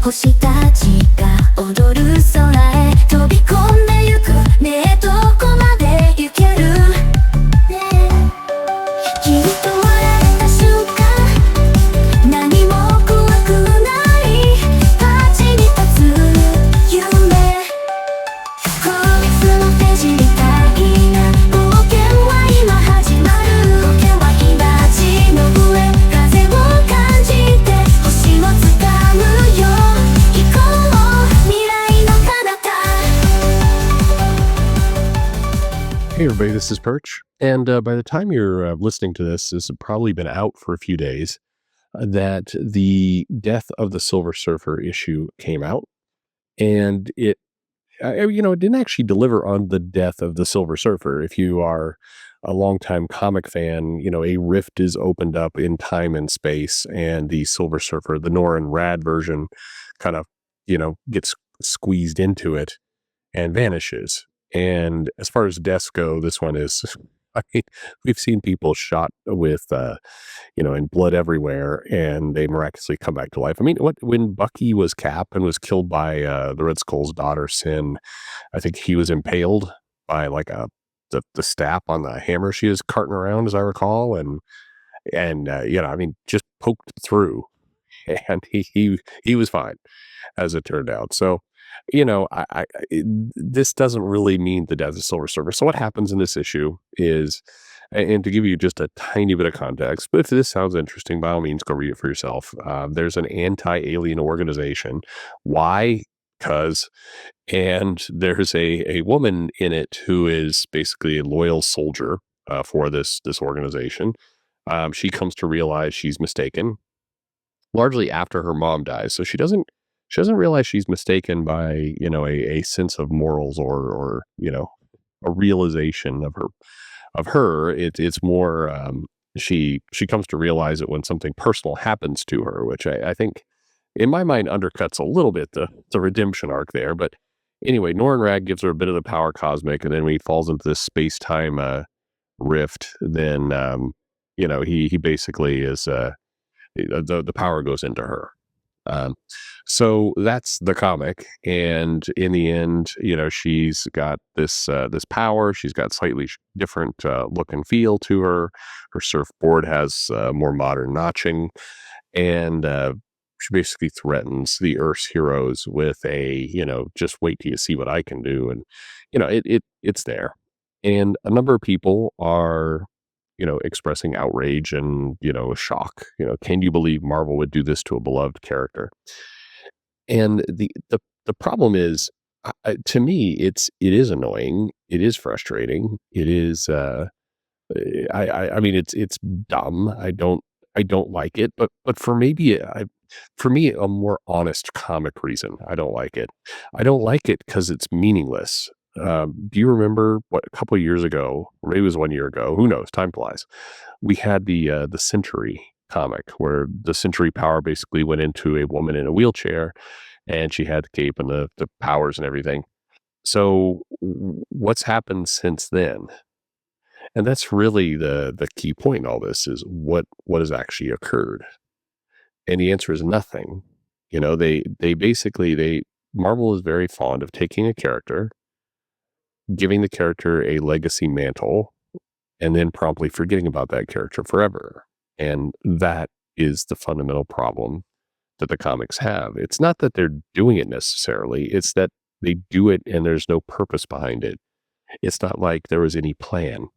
星たちが踊る空へ飛び込んでゆくねえどこまで行けるねえ君と笑えた瞬間何も怖くない街に立つ夢コミックのページみたいな冒険は今始まる冒険は今地の上風を感じて星を掴むよ行こう未来の彼方 Hey everybody, this is Perch, and by the time you're listening to this has probably been out for a few days. That the Death of the Silver Surfer issue came out, and it didn't actually deliver on the death of the Silver Surfer. If you are a longtime comic fan, a rift is opened up in time and space, and the Silver Surfer, the Norrin Rad version, kind of, gets squeezed into it and vanishes. And as far as deaths go, this one is, I mean, we've seen people shot with, and blood everywhere, and they miraculously come back to life. I mean, when Bucky was Cap and was killed by the Red Skull's daughter, Sin, I think he was impaled by like the staff on the hammer she was carting around, as I recall, and just poked through, and he was fine, as it turned out. So, this doesn't really mean the death of the Silver Surfer. So what happens in this issue is, and to give you just a tiny bit of context, but if this sounds interesting, by all means, go read it for yourself. There's an anti-alien organization. Why? Because, and there's a woman in it who is basically a loyal soldier for this organization. She comes to realize she's mistaken, largely after her mom dies. So she doesn't realize she's mistaken by, a sense of morals or a realization of her. It's more, she comes to realize it when something personal happens to her, which I think in my mind undercuts a little bit the redemption arc there. But anyway, Norrin Rad gives her a bit of the power cosmic, and then when he falls into this space-time rift, then he basically is the power goes into her. So that's the comic, and in the end, she's got this power. She's got slightly different look and feel to her. Her surfboard has more modern notching, and she basically threatens the Earth's heroes with a just wait till you see what I can do, and it's there, and a number of people are expressing outrage and, shock. Can you believe Marvel would do this to a beloved character? And the problem is, to me, it is annoying. It is frustrating. It is, I mean, it's dumb. I don't like it, but for for me, a more honest comic reason, I don't like it. I don't like it because it's meaningless. Do you remember a couple of years ago, or maybe it was 1 year ago, who knows, time flies. We had the Century comic where the Century power basically went into a woman in a wheelchair, and she had the cape and the powers and everything. So what's happened since then? And that's really the key point in all this is what has actually occurred. And the answer is nothing. They basically, Marvel is very fond of taking a character, giving the character a legacy mantle, and then promptly forgetting about that character forever. And that is the fundamental problem that the comics have. It's not that they're doing it necessarily, it's that they do it and there's no purpose behind it. It's not like there was any plan.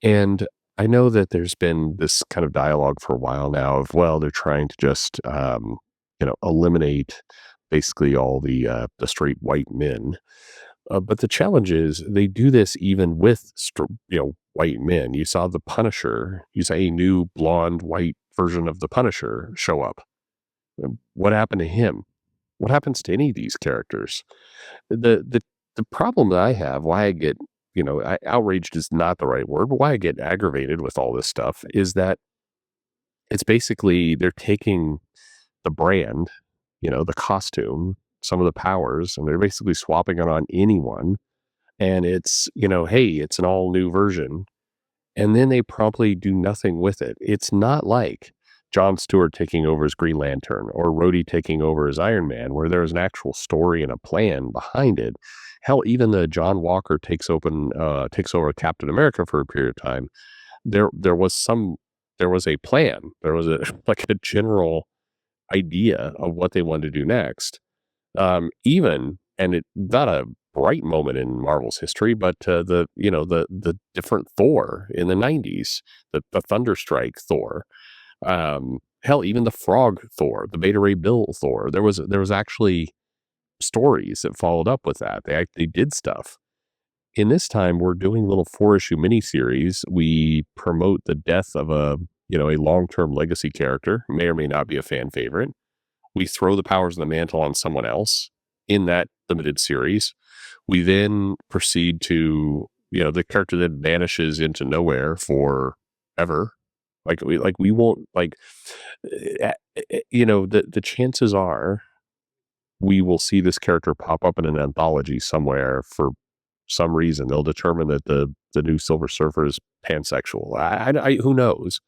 And I know that there's been this kind of dialogue for a while now of, well, they're trying to just, eliminate basically all the straight white men. But the challenge is they do this even with white men. You saw the Punisher. You saw a new blonde white version of the Punisher show up. What happened to him? What happens to any of these characters? The problem that I have, why I get outraged is not the right word, but why I get aggravated with all this stuff is that it's basically they're taking the brand, the costume, some of the powers, and they're basically swapping it on anyone. And it's, hey, it's an all new version. And then they promptly do nothing with it. It's not like Jon Stewart taking over as Green Lantern or Rhodey taking over as Iron Man, where there was an actual story and a plan behind it. Hell, even the John Walker takes over Captain America for a period of time. There was a plan. There was a like a general idea of what they wanted to do next. Even and it not a bright moment in Marvel's history, but the different Thor in the '90s, the Thunderstrike Thor, hell, even the Frog Thor, the Beta Ray Bill Thor. There was actually stories that followed up with that. They actually did stuff. In this time, we're doing little 4-issue miniseries. We promote the death of a long-term legacy character, may or may not be a fan favorite. We throw the powers of the mantle on someone else in that limited series. We then proceed to, the character that vanishes into nowhere forever. We won't the chances are we will see this character pop up in an anthology somewhere for some reason. They'll determine that the new Silver Surfer is pansexual. Who knows?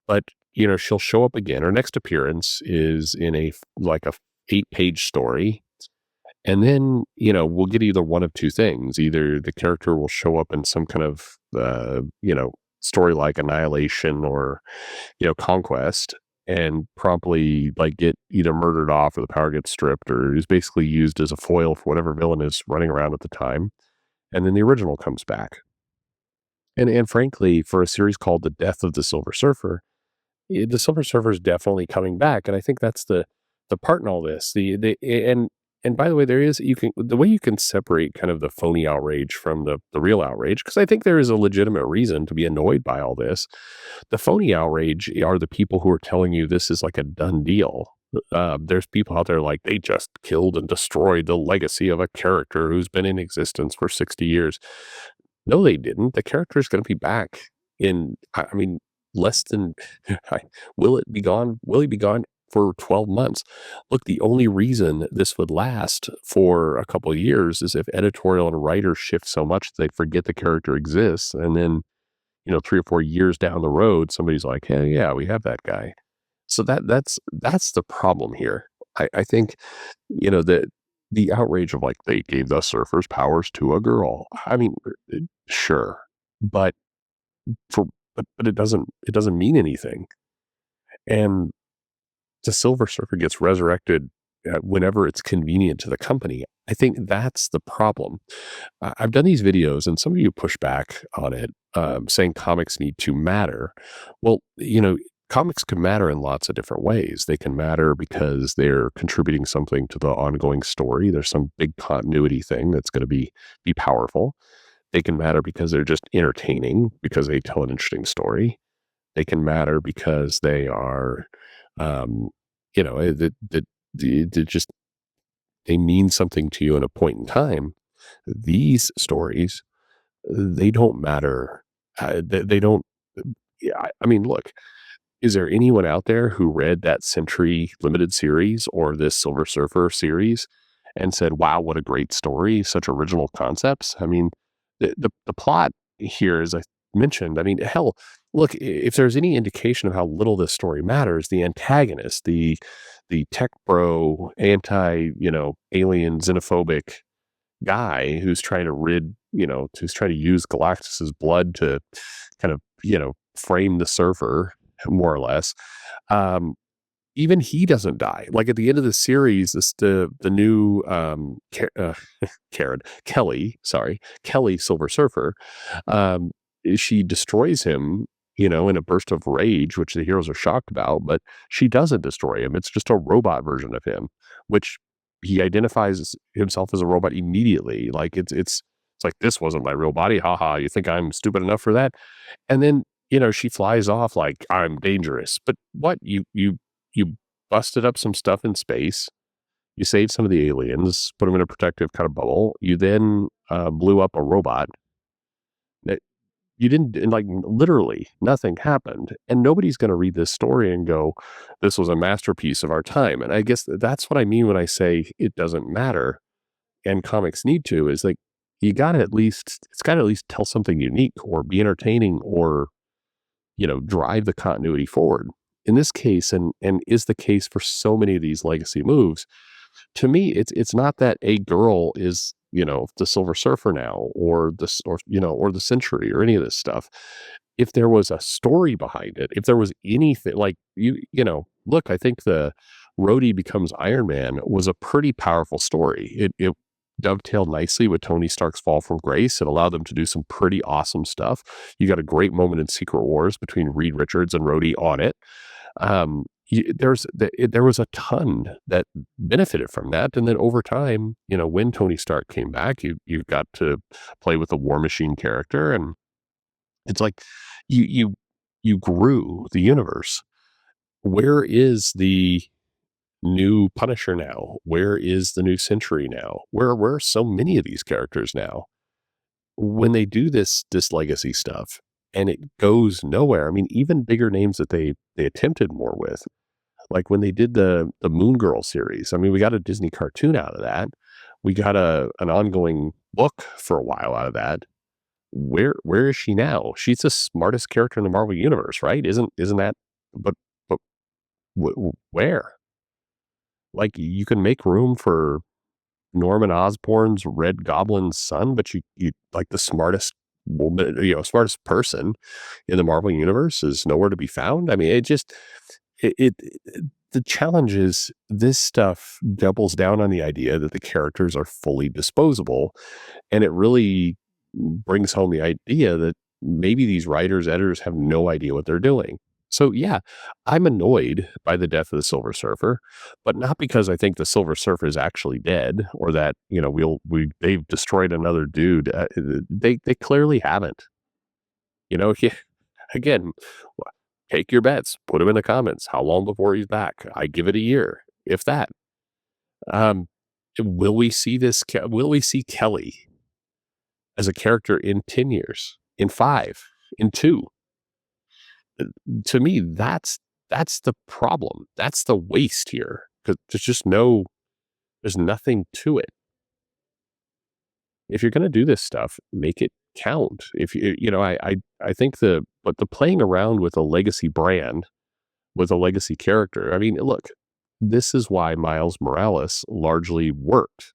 But she'll show up again. Her next appearance is in a 8-page story, and then we'll get either one of two things. Either the character will show up in some kind of story like Annihilation or Conquest, and promptly get either murdered off or the power gets stripped, or is basically used as a foil for whatever villain is running around at the time. And then the original comes back. And frankly, for a series called The Death of the Silver Surfer, the Silver Surfer is definitely coming back. And I think that's the part in all this. And by the way, the way you can separate kind of the phony outrage from the real outrage, because I think there is a legitimate reason to be annoyed by all this. The phony outrage are the people who are telling you this is like a done deal. There's people out there like they just killed and destroyed the legacy of a character who's been in existence for 60 years. No, they didn't. The character is going to be back in, less than, will it be gone? Will he be gone for 12 months? Look, the only reason this would last for a couple of years is if editorial and writers shift so much that they forget the character exists. And then, 3 or 4 years down the road, somebody's like, hey, yeah, we have that guy. So that's the problem here. I think, the outrage of they gave the surfers powers to a girl. Sure, but it doesn't mean anything. And the Silver Surfer gets resurrected whenever it's convenient to the company. I think that's the problem. I've done these videos, and some of you push back on it, saying comics need to matter. Well, comics can matter in lots of different ways. They can matter because they're contributing something to the ongoing story. There's some big continuity thing that's going to be powerful. They can matter because they're just entertaining, because they tell an interesting story. They can matter because they are, they mean something to you in a point in time. These stories, they don't matter. They don't. Look. Is there anyone out there who read that Century limited series or this Silver Surfer series and said, wow, what a great story, such original concepts? The plot here, as I mentioned, hell, look, if there's any indication of how little this story matters, the antagonist, the tech bro, alien xenophobic guy who's trying to use Galactus's blood to kind of, frame the surfer, more or less. Even he doesn't die. Like at the end of the series, the new Kelly Silver Surfer, she destroys him, in a burst of rage, which the heroes are shocked about, but she doesn't destroy him. It's just a robot version of him, which he identifies himself as a robot immediately. Like it's like, this wasn't my real body. Haha, you think I'm stupid enough for that? And then she flies off like, I'm dangerous. But what? You busted up some stuff in space. You saved some of the aliens, put them in a protective kind of bubble. You then blew up a robot. That you didn't, literally nothing happened. And nobody's going to read this story and go, this was a masterpiece of our time. And I guess that's what I mean when I say it doesn't matter. And comics need to, is it's got to at least tell something unique or be entertaining or drive the continuity forward. in this case, and is the case for so many of these legacy moves, to me, it's not that a girl is, the Silver Surfer now, or or the Century, or any of this stuff. If there was a story behind it, if there was anything like look, I think the Rhodey becomes Iron Man was a pretty powerful story. It dovetailed nicely with Tony Stark's fall from grace. It allowed them to do some pretty awesome stuff. You got a great moment in Secret Wars between Reed Richards and Rhodey on it. There was a ton that benefited from that, and then over time, when Tony Stark came back, you got to play with the War Machine character, and it's like you you you grew the universe. Where is the new Punisher now? Where is the new Century now? Where are so many of these characters now? When they do this legacy stuff and it goes nowhere. I mean, even bigger names that they attempted more with, like when they did the Moon Girl series. I mean, we got a Disney cartoon out of that. We got an ongoing book for a while out of that. Where is she now? She's the smartest character in the Marvel universe, right? Isn't that? But where? Like, you can make room for Norman Osborn's Red Goblin's son, but you like the smartest woman, smartest person in the Marvel universe is nowhere to be found. I mean, it the challenge is this stuff doubles down on the idea that the characters are fully disposable, and it really brings home the idea that maybe these writers, editors have no idea what they're doing. So yeah, I'm annoyed by the death of the Silver Surfer, but not because I think the Silver Surfer is actually dead, or that they've destroyed another dude. They clearly haven't. Yeah, again, take your bets, put them in the comments. How long before he's back? I give it a year, if that. Um, will we see this? Will we see Kelly as a character in 10 years, in 5, in 2? To me, that's the problem. That's the waste here, because there's nothing to it. If you're going to do this stuff, make it count. If I think but the playing around with a legacy brand, with a legacy character. I mean, look, this is why Miles Morales largely worked.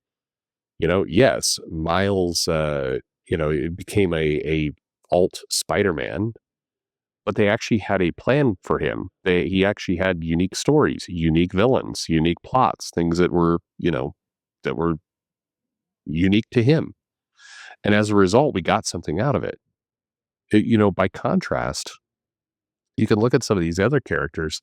Yes, Miles, it became a alt Spider-Man, but they actually had a plan for him. He actually had unique stories, unique villains, unique plots, things that were unique to him. And as a result, we got something out of it. By contrast, you can look at some of these other characters.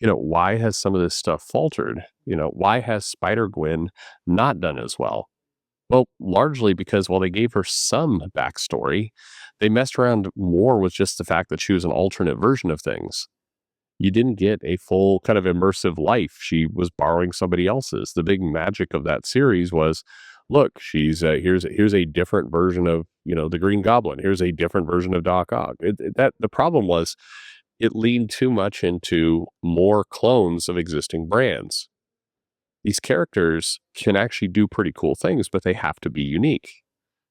Why has some of this stuff faltered? Why has Spider-Gwen not done as well? Well, largely because while they gave her some backstory, they messed around more with just the fact that she was an alternate version of things. You didn't get a full kind of immersive life. She was borrowing somebody else's. The big magic of that series was, look, she's here's a different version of the Green Goblin. Here's a different version of Doc Ock. That the problem was it leaned too much into more clones of existing brands. These characters can actually do pretty cool things, but they have to be unique.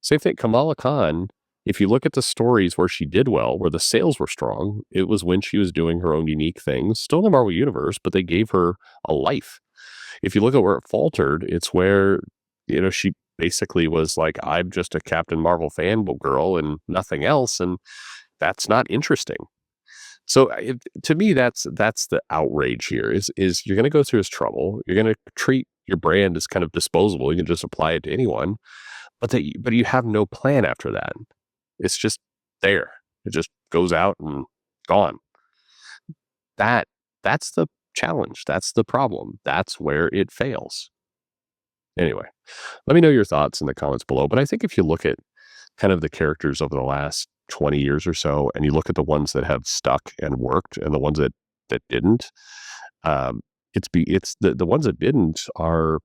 Same thing, Kamala Khan. If you look at the stories where she did well, where the sales were strong, it was when she was doing her own unique things, still in the Marvel Universe, but they gave her a life. If you look at where it faltered, it's where, she basically was like, I'm just a Captain Marvel girl and nothing else. And that's not interesting. So to me, that's the outrage here is you're going to go through this trouble. You're going to treat your brand as kind of disposable. You can just apply it to anyone, but you have no plan after that. It's just there. It just goes out and gone. That's the challenge. That's the problem. That's where it fails. Anyway, let me know your thoughts in the comments below. But I think if you look at kind of the characters over the last 20 years or so, and you look at the ones that have stuck and worked and the ones that didn't, it's the ones that didn't are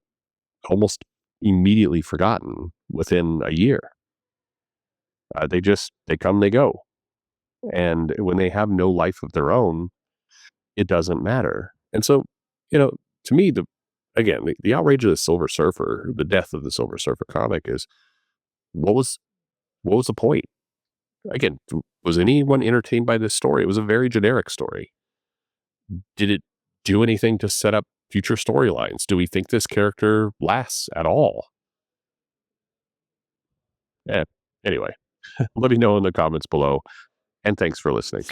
almost immediately forgotten within a year. They come, they go. And when they have no life of their own, it doesn't matter. And so, to me, the outrage of the Silver Surfer, the death of the Silver Surfer comic is what was the point? Again, was anyone entertained by this story? It was a very generic story. Did it do anything to set up future storylines? Do we think this character lasts at all? Eh, anyway, let me know in the comments below, and thanks for listening.